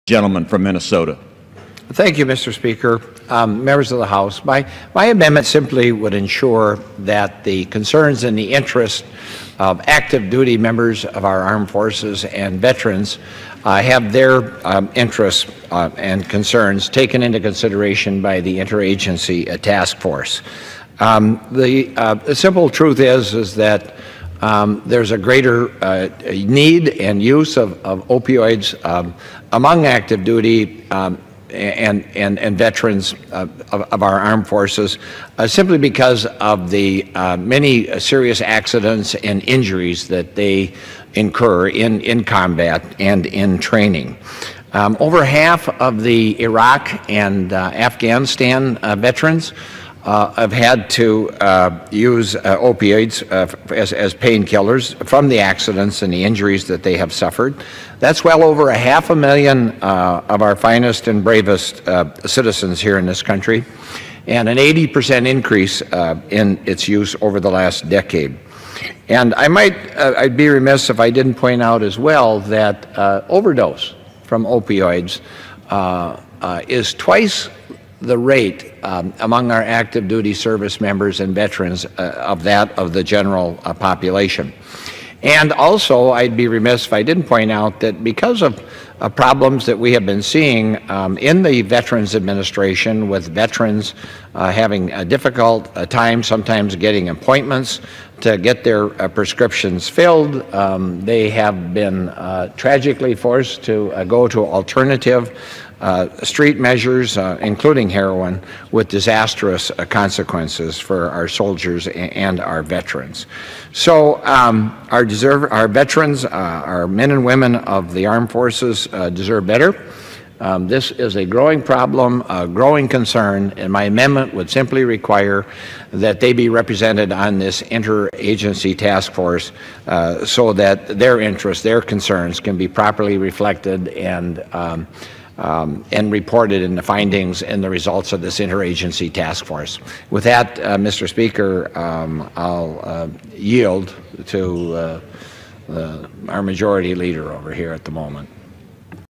Gentleman from Minnesota. Thank you, Mr. Speaker. Members of the House, my amendment simply would ensure that the concerns and the interests of active duty members of our armed forces and veterans have their interests and concerns taken into consideration by the interagency task force. The simple truth is that there's a greater need and use of opioids among active duty and veterans of our armed forces simply because of the many serious accidents and injuries that they incur in combat and in training. Over half of the Iraq and Afghanistan veterans have had to use opioids as painkillers from the accidents and the injuries that they have suffered. That's well over 500,000 of our finest and bravest citizens here in this country, and an 80% increase in its use over the last decade. And I'd be remiss if I didn't point out as well that overdose from opioids is twice the rate among our active duty service members and veterans of that of the general population. And also, I'd be remiss if I didn't point out that because of problems that we have been seeing in the Veterans Administration, with veterans having a difficult time sometimes getting appointments to get their prescriptions filled, they have been tragically forced to go to alternative street measures, including heroin, with disastrous consequences for our soldiers and our veterans. So our veterans, our men and women of the armed forces deserve better. This is a growing problem, a growing concern, and my amendment would simply require that they be represented on this interagency task force so that their interests, their concerns can be properly reflected and reported in the findings and the results of this interagency task force. With that, Mr. Speaker, I'll yield to our majority leader over here at the moment.